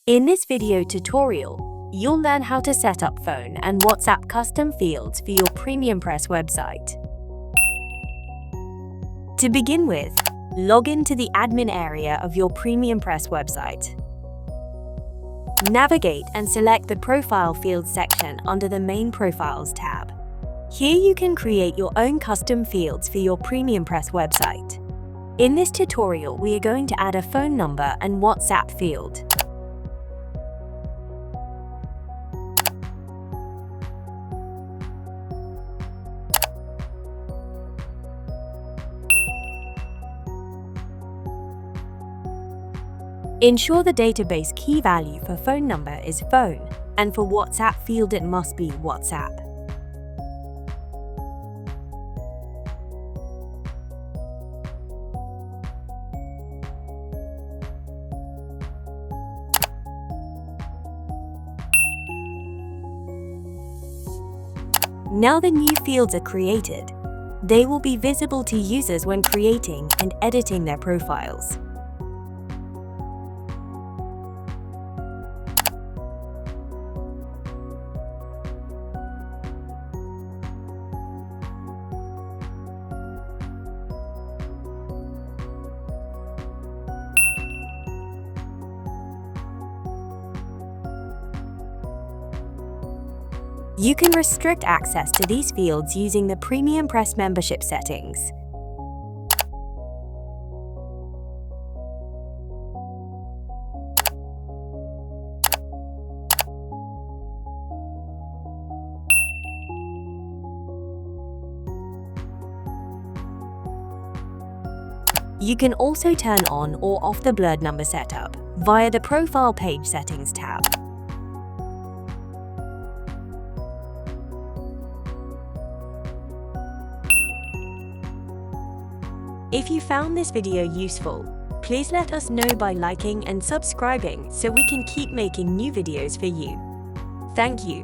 In this video tutorial, you'll learn how to set up phone and WhatsApp custom fields for your PremiumPress website. To begin with, log into the admin area of your PremiumPress website. Navigate and select the Profile Fields section under the Main Profiles tab. Here you can create your own custom fields for your PremiumPress website. In this tutorial, we are going to add a phone number and WhatsApp field. Ensure the database key value for phone number is phone, and for WhatsApp field it must be WhatsApp. Now the new fields are created. They will be visible to users when creating and editing their profiles. You can restrict access to these fields using the PremiumPress membership settings. You can also turn on or off the blurred number setup via the Profile Page Settings tab. If you found this video useful, please let us know by liking and subscribing so we can keep making new videos for you. Thank you.